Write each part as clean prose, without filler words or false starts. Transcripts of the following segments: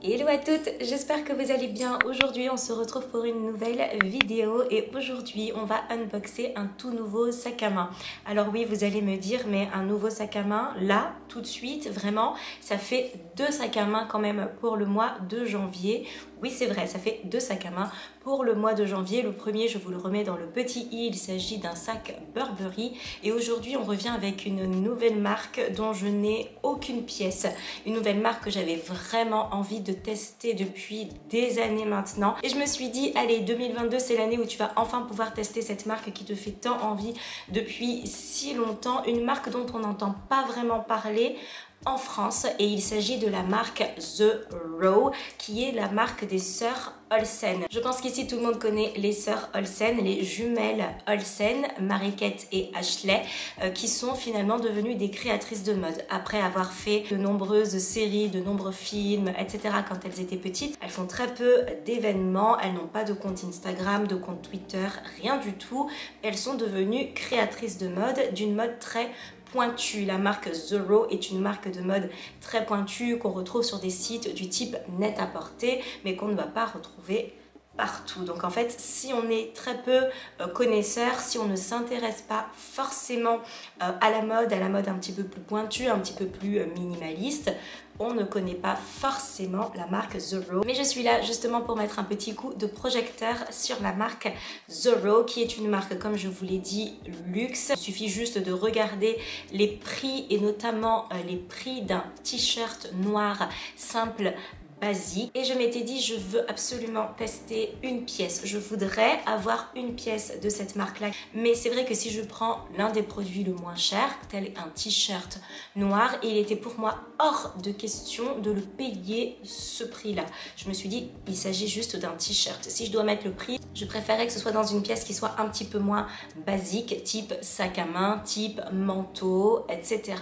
Hello à toutes, j'espère que vous allez bien. Aujourd'hui on se retrouve pour une nouvelle vidéo et aujourd'hui on va unboxer un tout nouveau sac à main. Alors oui, vous allez me dire, mais un nouveau sac à main là tout de suite, vraiment ça fait deux sacs à main quand même pour le mois de janvier. Oui, c'est vrai, ça fait deux sacs à main pour le mois de janvier. Le premier, je vous le remets dans le petit i, il s'agit d'un sac Burberry. Et aujourd'hui, on revient avec une nouvelle marque dont je n'ai aucune pièce. Une nouvelle marque que j'avais vraiment envie de tester depuis des années maintenant. Et je me suis dit, allez, 2022, c'est l'année où tu vas enfin pouvoir tester cette marque qui te fait tant envie depuis si longtemps. Une marque dont on n'entend pas vraiment parler en France, et il s'agit de la marque The Row, qui est la marque des sœurs Olsen. Je pense qu'ici tout le monde connaît les sœurs Olsen, les jumelles Olsen, Marie-Kate et Ashley, qui sont finalement devenues des créatrices de mode. Après avoir fait de nombreuses séries, de nombreux films, etc. quand elles étaient petites, elles font très peu d'événements, elles n'ont pas de compte Instagram, de compte Twitter, rien du tout. Elles sont devenues créatrices de mode, d'une mode très pointue. La marque The Row est une marque de mode très pointue qu'on retrouve sur des sites du type Net-à-Porter, mais qu'on ne va pas retrouver partout. Donc en fait, si on est très peu connaisseur, si on ne s'intéresse pas forcément à la mode un petit peu plus pointue, un petit peu plus minimaliste, on ne connaît pas forcément la marque The Row. Mais je suis là justement pour mettre un petit coup de projecteur sur la marque The Row, qui est une marque, comme je vous l'ai dit, luxe. Il suffit juste de regarder les prix, et notamment les prix d'un t-shirt noir simple basique, et je m'étais dit, je veux absolument tester une pièce. Je voudrais avoir une pièce de cette marque là, mais c'est vrai que si je prends l'un des produits le moins cher, tel un t-shirt noir, il était pour moi hors de question de le payer ce prix là. Je me suis dit, il s'agit juste d'un t-shirt. Si je dois mettre le prix, je préférais que ce soit dans une pièce qui soit un petit peu moins basique, type sac à main, type manteau, etc.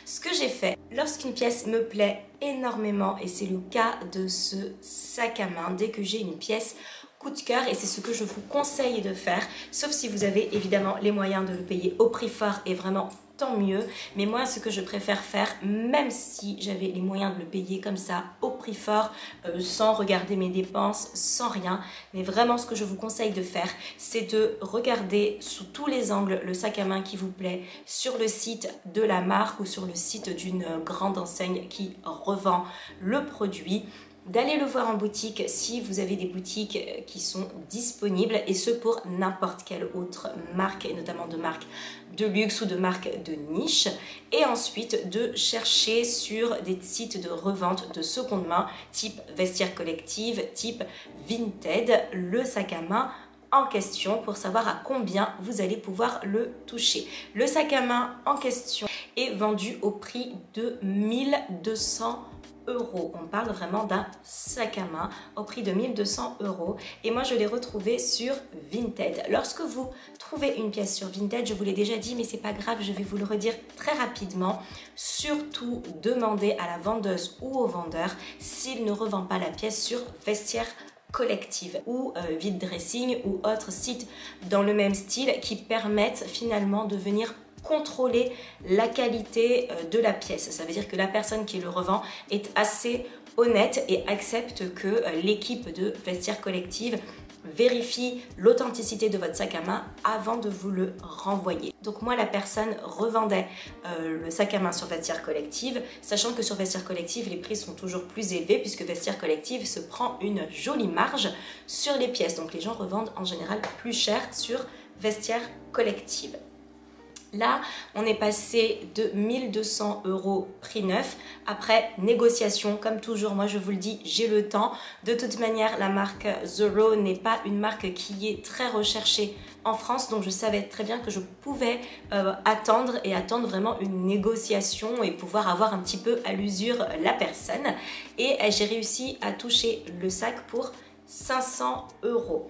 Ce que j'ai fait, lorsqu'une pièce me plaît énormément, et c'est le cas de ce sac à main, dès que j'ai une pièce coup de cœur, et c'est ce que je vous conseille de faire, sauf si vous avez évidemment les moyens de le payer au prix fort, et vraiment tant mieux. Mais moi, ce que je préfère faire, même si j'avais les moyens de le payer comme ça au prix fort, sans regarder mes dépenses, sans rien, mais vraiment ce que je vous conseille de faire, c'est de regarder sous tous les angles le sac à main qui vous plaît sur le site de la marque ou sur le site d'une grande enseigne qui revend le produit, d'aller le voir en boutique si vous avez des boutiques qui sont disponibles, et ce pour n'importe quelle autre marque, et notamment de marques de luxe ou de marques de niche, et ensuite de chercher sur des sites de revente de seconde main type Vestiaire Collective, type Vinted, le sac à main en question, pour savoir à combien vous allez pouvoir le toucher. Le sac à main en question est vendu au prix de 1200 €. On parle vraiment d'un sac à main au prix de 1200 €, et moi je l'ai retrouvé sur Vinted. Lorsque vous trouvez une pièce sur Vinted, je vous l'ai déjà dit, mais c'est pas grave, je vais vous le redire très rapidement, surtout demandez à la vendeuse ou au vendeur s'il ne revend pas la pièce sur Vestiaire Collective ou Vide Dressing ou autres sites dans le même style, qui permettent finalement de venir contrôler la qualité de la pièce. Ça veut dire que la personne qui le revend est assez honnête et accepte que l'équipe de Vestiaire Collective vérifie l'authenticité de votre sac à main avant de vous le renvoyer. Donc moi, la personne revendait le sac à main sur Vestiaire Collective, sachant que sur Vestiaire Collective, les prix sont toujours plus élevés, puisque Vestiaire Collective se prend une jolie marge sur les pièces. Donc les gens revendent en général plus cher sur Vestiaire Collective. Là, on est passé de 1200 € prix neuf. Après négociation, comme toujours, moi je vous le dis, j'ai le temps. De toute manière, la marque The Row n'est pas une marque qui est très recherchée en France, donc je savais très bien que je pouvais attendre vraiment une négociation et pouvoir avoir un petit peu à l'usure la personne. Et j'ai réussi à toucher le sac pour 500 €.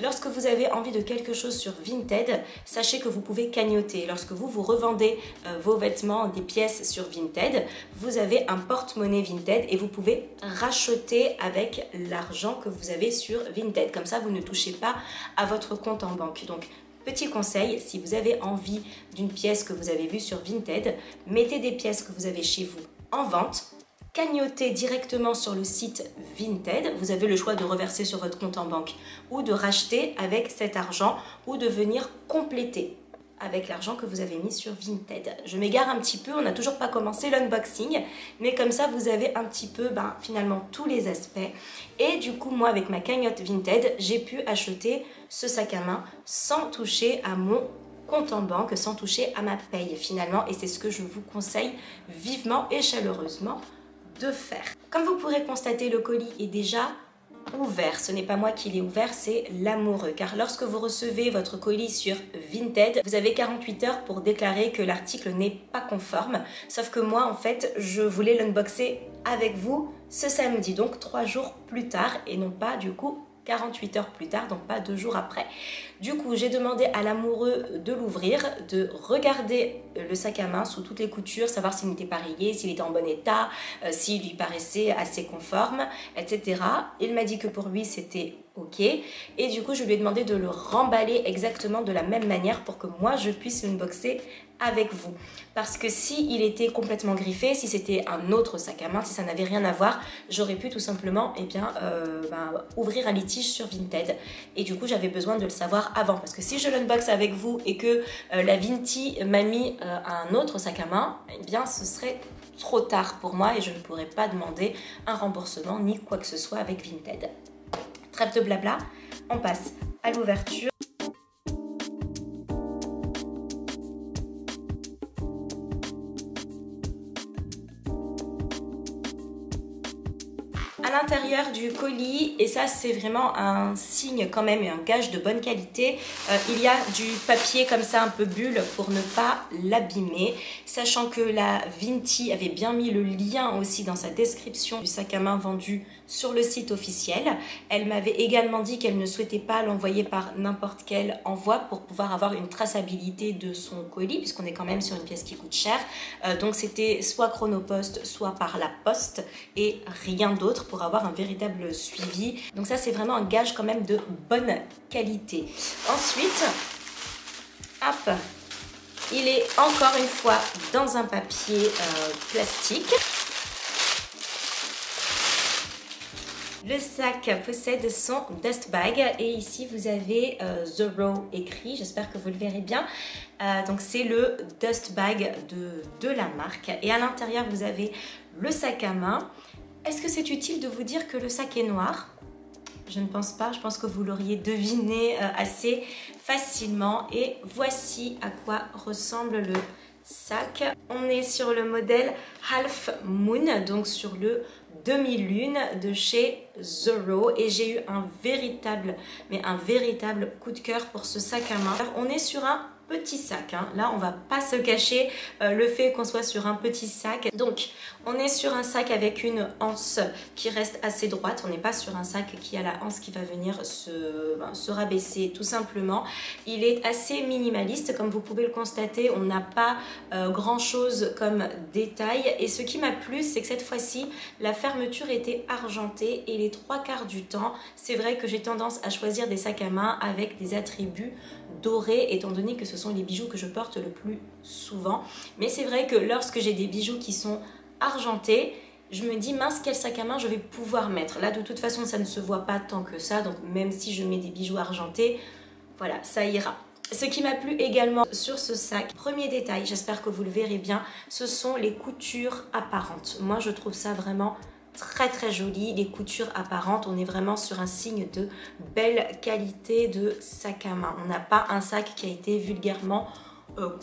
Lorsque vous avez envie de quelque chose sur Vinted, sachez que vous pouvez cagnotter. Lorsque vous revendez vos vêtements, des pièces sur Vinted, vous avez un porte-monnaie Vinted et vous pouvez racheter avec l'argent que vous avez sur Vinted. Comme ça, vous ne touchez pas à votre compte en banque. Donc, petit conseil, si vous avez envie d'une pièce que vous avez vue sur Vinted, mettez des pièces que vous avez chez vous en vente. cagnoter directement sur le site Vinted. Vous avez le choix de reverser sur votre compte en banque ou de racheter avec cet argent ou de venir compléter avec l'argent que vous avez mis sur Vinted. Je m'égare un petit peu, on n'a toujours pas commencé l'unboxing, mais comme ça vous avez un petit peu finalement tous les aspects. Et du coup moi avec ma cagnotte Vinted, j'ai pu acheter ce sac à main sans toucher à mon compte en banque, sans toucher à ma paye finalement, et c'est ce que je vous conseille vivement et chaleureusement de faire. Comme vous pourrez constater, le colis est déjà ouvert. Ce n'est pas moi qui l'ai ouvert, c'est l'amoureux. Car lorsque vous recevez votre colis sur Vinted, vous avez 48 heures pour déclarer que l'article n'est pas conforme. Sauf que moi, en fait, je voulais l'unboxer avec vous ce samedi, donc 3 jours plus tard, et non pas du coup 48 heures plus tard, donc pas 2 jours après. Du coup, j'ai demandé à l'amoureux de l'ouvrir, de regarder le sac à main sous toutes les coutures, savoir s'il n'était pas rayé, s'il était en bon état, s'il lui paraissait assez conforme, etc. Il m'a dit que pour lui, c'était ok. Et du coup, je lui ai demandé de le remballer exactement de la même manière pour que moi, je puisse l'unboxer avec vous. Parce que si il était complètement griffé, si c'était un autre sac à main, si ça n'avait rien à voir, j'aurais pu tout simplement ouvrir un litige sur Vinted. Et du coup, j'avais besoin de le savoir avant. Parce que si je l'unbox avec vous et que la Vinti m'a mis un autre sac à main, eh bien, ce serait trop tard pour moi et je ne pourrais pas demander un remboursement ni quoi que ce soit avec Vinted. Trêve de blabla, on passe à l'ouverture. À l'intérieur du colis, et ça c'est vraiment un signe quand même et un gage de bonne qualité, il y a du papier comme ça un peu bulle pour ne pas l'abîmer, sachant que la Vinti avait bien mis le lien aussi dans sa description du sac à main vendu sur le site officiel. Elle m'avait également dit qu'elle ne souhaitait pas l'envoyer par n'importe quel envoi pour pouvoir avoir une traçabilité de son colis, puisqu'on est quand même sur une pièce qui coûte cher. Donc c'était soit Chronopost, soit par la poste et rien d'autre pour avoir un véritable suivi. Donc ça c'est vraiment un gage quand même de bonne qualité. Ensuite, hop, il est encore une fois dans un papier plastique. Le sac possède son dust bag et ici vous avez The Row écrit, j'espère que vous le verrez bien. Donc c'est le dust bag de la marque et à l'intérieur vous avez le sac à main. Est-ce que c'est utile de vous dire que le sac est noir? Je ne pense pas, je pense que vous l'auriez deviné assez facilement et voici à quoi ressemble le sac. On est sur le modèle Half Moon, donc sur le demi-lune de chez The Row et j'ai eu un véritable coup de cœur pour ce sac à main. Alors, on est sur un petit sac, hein. Là on va pas se cacher le fait qu'on soit sur un petit sac. Donc on est sur un sac avec une anse qui reste assez droite, on n'est pas sur un sac qui a la anse qui va venir se rabaisser tout simplement. Il est assez minimaliste comme vous pouvez le constater, on n'a pas grand chose comme détail et ce qui m'a plu c'est que cette fois-ci la fermeture était argentée et les 3/4 du temps c'est vrai que j'ai tendance à choisir des sacs à main avec des attributs dorés étant donné que ce sont les bijoux que je porte le plus souvent. Mais c'est vrai que lorsque j'ai des bijoux qui sont argentés, je me dis mince quel sac à main je vais pouvoir mettre. Là de toute façon ça ne se voit pas tant que ça, donc même si je mets des bijoux argentés, voilà ça ira. Ce qui m'a plu également sur ce sac, premier détail, j'espère que vous le verrez bien, ce sont les coutures apparentes. Moi je trouve ça vraiment très joli, les coutures apparentes, on est vraiment sur un signe de belle qualité de sac à main. On n'a pas un sac qui a été vulgairement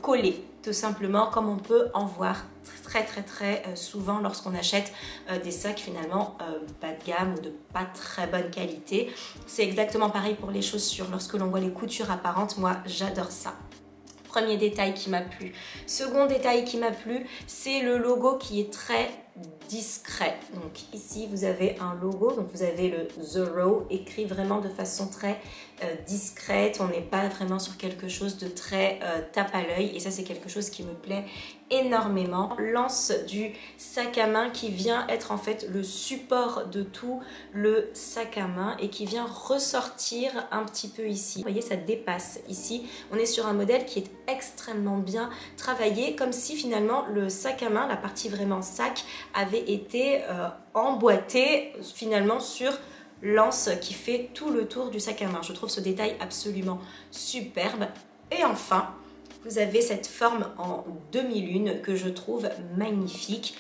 collé, tout simplement comme on peut en voir très souvent lorsqu'on achète des sacs finalement bas de gamme ou de pas très bonne qualité. C'est exactement pareil pour les chaussures, lorsque l'on voit les coutures apparentes, moi j'adore ça. Premier détail qui m'a plu. Second détail qui m'a plu, c'est le logo qui est très discret. Donc ici vous avez un logo, donc vous avez le The Row écrit vraiment de façon très discrète. On n'est pas vraiment sur quelque chose de très tape à l'œil et ça c'est quelque chose qui me plaît énormément. L'anse du sac à main qui vient être en fait le support de tout le sac à main et qui vient ressortir un petit peu ici. Vous voyez, ça dépasse ici. On est sur un modèle qui est extrêmement bien travaillé, comme si finalement le sac à main, la partie vraiment sac, avait été emboîté finalement sur l'anse qui fait tout le tour du sac à main. Je trouve ce détail absolument superbe. Et enfin, vous avez cette forme en demi-lune que je trouve magnifique.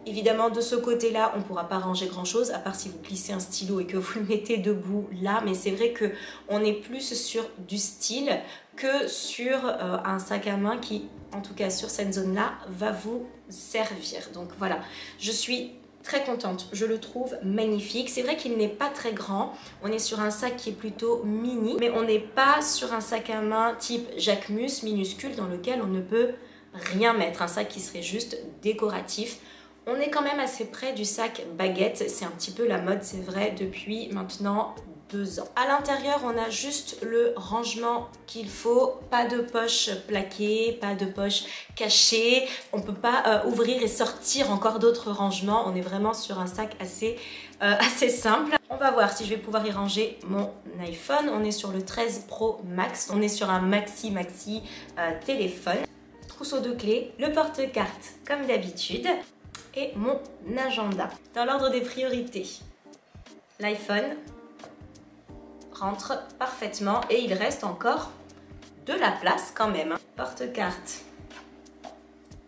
Évidemment, de ce côté-là, on ne pourra pas ranger grand-chose, à part si vous glissez un stylo et que vous le mettez debout là. Mais c'est vrai qu'on est plus sur du style que sur un sac à main qui, en tout cas sur cette zone-là, va vous servir. Donc voilà, je suis très contente, je le trouve magnifique. C'est vrai qu'il n'est pas très grand, on est sur un sac qui est plutôt mini, mais on n'est pas sur un sac à main type Jacquemus minuscule dans lequel on ne peut rien mettre, un sac qui serait juste décoratif. On est quand même assez près du sac baguette, c'est un petit peu la mode, c'est vrai, depuis maintenant 2 ans. À l'intérieur, on a juste le rangement qu'il faut, pas de poche plaquée, pas de poche cachée. On ne peut pas ouvrir et sortir encore d'autres rangements. On est vraiment sur un sac assez simple. On va voir si je vais pouvoir y ranger mon iPhone. On est sur le 13 Pro Max. On est sur un maxi téléphone. Trousseau de clés, le porte-carte comme d'habitude et mon agenda. Dans l'ordre des priorités, l'iPhone rentre parfaitement et il reste encore de la place quand même. Porte-carte,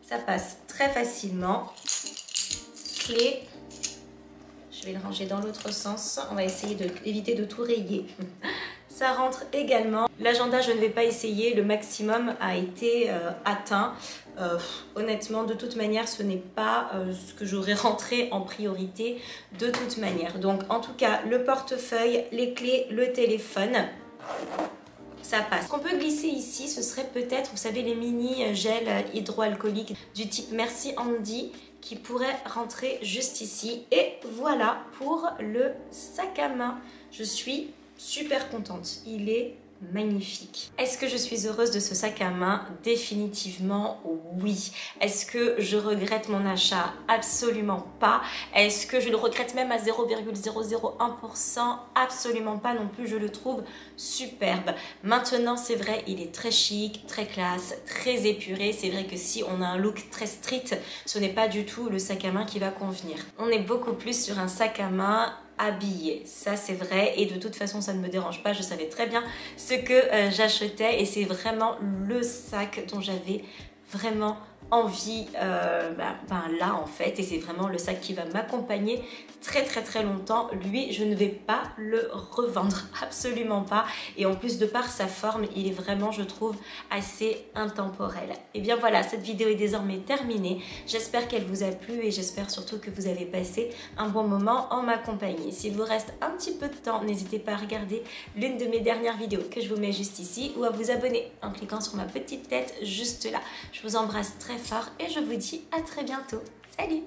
ça passe très facilement. Clé, je vais le ranger dans l'autre sens. On va essayer d'éviter de tout rayer. Ça rentre également. L'agenda, je ne vais pas essayer. Le maximum a été atteint. Honnêtement, de toute manière, ce n'est pas ce que j'aurais rentré en priorité de toute manière. Donc, en tout cas, le portefeuille, les clés, le téléphone, ça passe. Ce qu'on peut glisser ici, ce serait peut-être, vous savez, les mini gels hydroalcooliques du type Merci Andy qui pourraient rentrer juste ici. Et voilà pour le sac à main. Je suis super contente. Il est magnifique. Est-ce que je suis heureuse de ce sac à main? Définitivement oui. Est-ce que je regrette mon achat? Absolument pas. Est-ce que je le regrette même à 0,001%? Absolument pas non plus. Je le trouve superbe. Maintenant, c'est vrai, il est très chic, très classe, très épuré. C'est vrai que si on a un look très street, ce n'est pas du tout le sac à main qui va convenir. On est beaucoup plus sur un sac à main habillé, ça c'est vrai, et de toute façon ça ne me dérange pas, je savais très bien ce que j'achetais et c'est vraiment le sac dont j'avais vraiment envie là en fait, et c'est vraiment le sac qui va m'accompagner très longtemps. Lui, je ne vais pas le revendre, absolument pas, et en plus de par sa forme, il est vraiment, je trouve, assez intemporel. Et bien voilà, cette vidéo est désormais terminée. J'espère qu'elle vous a plu et j'espère surtout que vous avez passé un bon moment en ma compagnie. S'il vous reste un petit peu de temps, n'hésitez pas à regarder l'une de mes dernières vidéos que je vous mets juste ici ou à vous abonner en cliquant sur ma petite tête juste là. Je vous embrasse très fort et je vous dis à très bientôt. Salut!